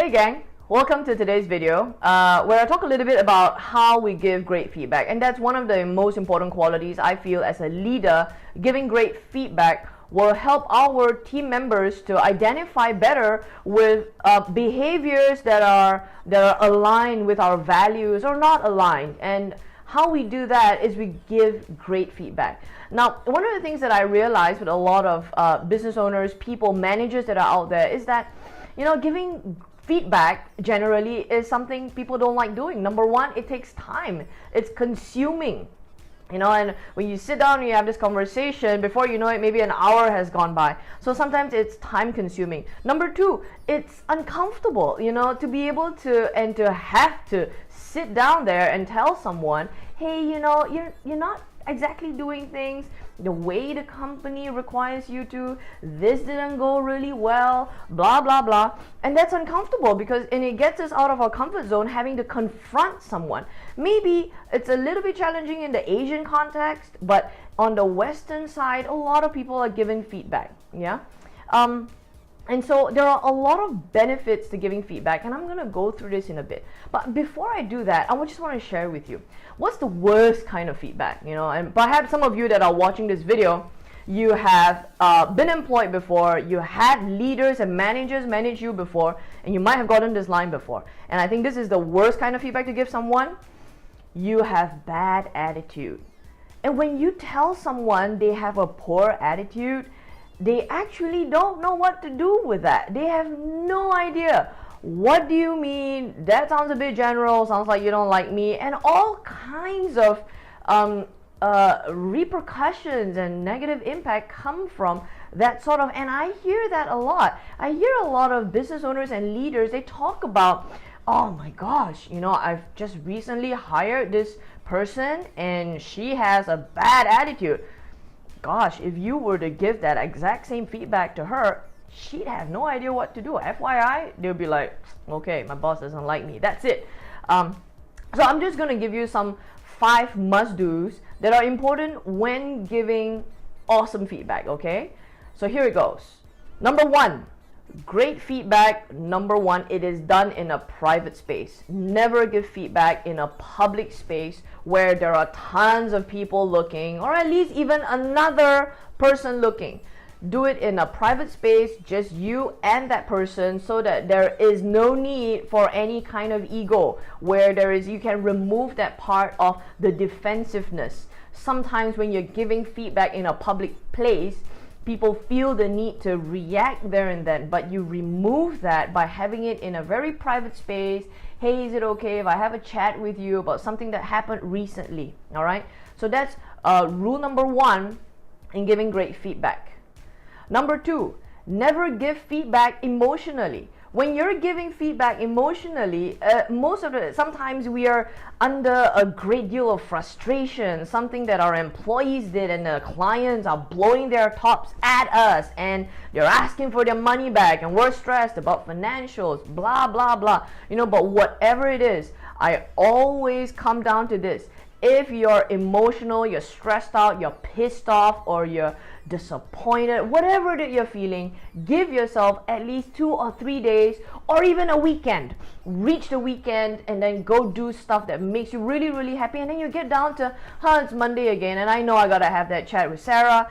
Hey gang, welcome to today's video where I talk a little bit about how we give great feedback, and that's one of the most important qualities I feel as a leader. Giving great feedback will help our team members to identify better with behaviors that are aligned with our values or not aligned. And how we do that is we give great feedback. Now, one of the things that I realize with a lot of business owners, people, managers that are out there is that, giving feedback generally is something people don't like doing. Number one, it takes time. It's consuming. And when you sit down and you have this conversation, before you know it, maybe an hour has gone by. So sometimes it's time consuming. Number two, it's uncomfortable, to be able to and to have to sit down there and tell someone, hey, you're not exactly doing things the way the company requires you to. This didn't go really well, blah blah blah. And that's uncomfortable because it gets us out of our comfort zone, having to confront someone. Maybe it's a little bit challenging in the Asian context, but on the Western side, a lot of people are giving feedback. And so there are a lot of benefits to giving feedback, and I'm going to go through this in a bit. But before I do that, I just want to share with you, what's the worst kind of feedback? And perhaps some of you that are watching this video, you have been employed before, you had leaders and managers manage you before, and you might have gotten this line before. And I think this is the worst kind of feedback to give someone. You have bad attitude. And when you tell someone they have a poor attitude, they actually don't know what to do with that. They have no idea. What do you mean? That sounds a bit general. Sounds like you don't like me. And all kinds of repercussions and negative impact come from that sort of, and I hear that a lot. I hear a lot of business owners and leaders, they talk about, oh my gosh, I've just recently hired this person and she has a bad attitude. Gosh, if you were to give that exact same feedback to her, she'd have no idea what to do. FYI, they'll be like, okay, my boss doesn't like me. That's it. So I'm just going to give you some 5 must-dos that are important when giving awesome feedback, okay? So here it goes. Number 1, great feedback. Number 1, it is done in a private space. Never give feedback in a public space where there are tons of people looking, or at least even another person looking. Do it in a private space, just you and that person, so that there is no need for any kind of ego, where you can remove that part of the defensiveness. Sometimes when you're giving feedback in a public place, people feel the need to react there and then, but you remove that by having it in a very private space. Hey, is it okay if I have a chat with you about something that happened recently? All right. So that's rule number 1 in giving great feedback. Number 2, never give feedback emotionally. When you're giving feedback emotionally, sometimes we are under a great deal of frustration, something that our employees did, and the clients are blowing their tops at us and they're asking for their money back, and we're stressed about financials, blah, blah, blah. But whatever it is, I always come down to this. If you're emotional, you're stressed out, you're pissed off, or you're disappointed, whatever that you're feeling, give yourself at least 2 or 3 days, or even a weekend. Reach the weekend and then go do stuff that makes you really, really happy. And then you get down to, it's Monday again, and I know I gotta have that chat with Sarah,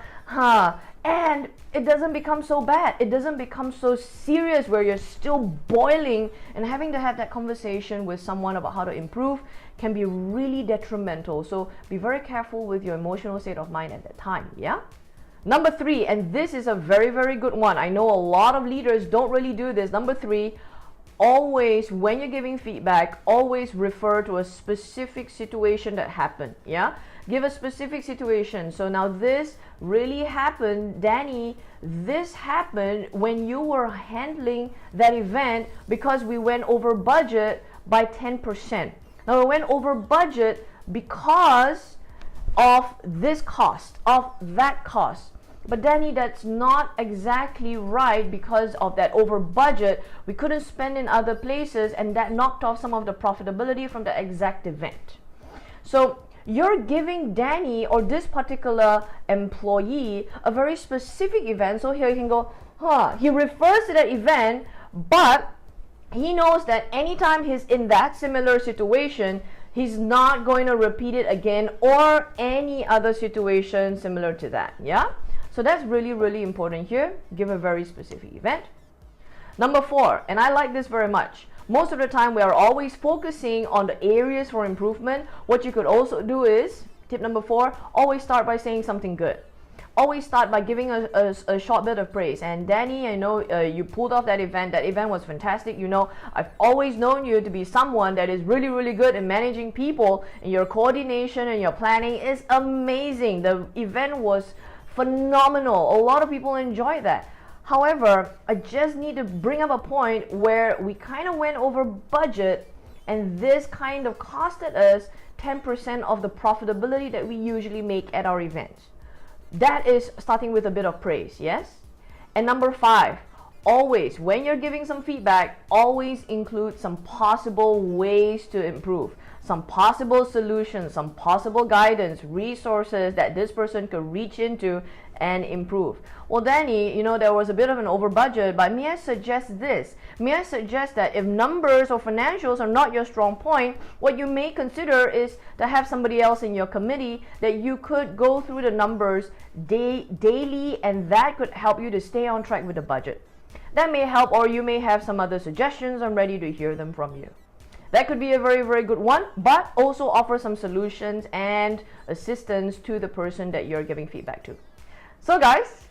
and it doesn't become so bad. It doesn't become so serious where you're still boiling, and having to have that conversation with someone about how to improve can be really detrimental. So be very careful with your emotional state of mind at that time, yeah? Number 3, and this is a very, very good one. I know a lot of leaders don't really do this. Number 3, always, when you're giving feedback, always refer to a specific situation that happened, yeah? Give a specific situation. So now this really happened, Danny, this happened when you were handling that event because we went over budget by 10%. Now we went over budget because of this cost, of that cost. But Danny, that's not exactly right. Because of that over budget, we couldn't spend in other places, and that knocked off some of the profitability from the exact event. So you're giving Danny, or this particular employee, a very specific event. So here you can go, he refers to that event, but he knows that anytime he's in that similar situation, he's not going to repeat it again, or any other situation similar to that. Yeah, so that's really, really important here. Give a very specific event. Number 4, and I like this very much. Most of the time we are always focusing on the areas for improvement. What you could also do is, tip number 4, always start by saying something good. Always start by giving a short bit of praise. And Danny, I know you pulled off that event. That event was fantastic. You know, I've always known you to be someone that is really, really good in managing people, and your coordination and your planning is amazing. The event was phenomenal. A lot of people enjoyed that. However, I just need to bring up a point where we kind of went over budget, and this kind of costed us 10% of the profitability that we usually make at our events. That is starting with a bit of praise, yes? And number 5, always, when you're giving some feedback, always include some possible ways to improve, some possible solutions, some possible guidance, resources that this person could reach into and improve. Well, Danny, you know, there was a bit of an over budget, but may I suggest this? May I suggest that if numbers or financials are not your strong point, what you may consider is to have somebody else in your committee that you could go through the numbers daily, and that could help you to stay on track with the budget. That may help, or you may have some other suggestions. I'm ready to hear them from you. That could be a very, very good one, but also offer some solutions and assistance to the person that you're giving feedback to. So guys,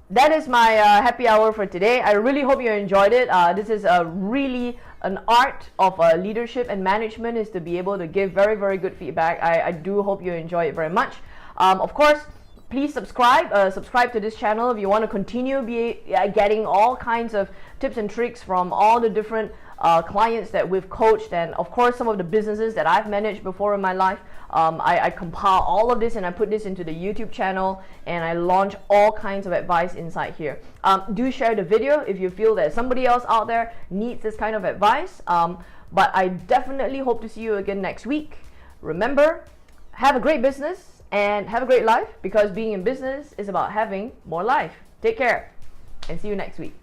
that is my happy hour for today. I really hope you enjoyed it. This is really an art of leadership and management, is to be able to give very, very good feedback. I do hope you enjoy it very much. Of course, please subscribe to this channel if you want to continue getting all kinds of tips and tricks from all the different clients that we've coached, and of course some of the businesses that I've managed before in my life. I compile all of this and I put this into the YouTube channel, and I launch all kinds of advice inside here. Do share the video if you feel that somebody else out there needs this kind of advice. But I definitely hope to see you again next week. Remember, have a great business and have a great life, because being in business is about having more life. Take care and see you next week.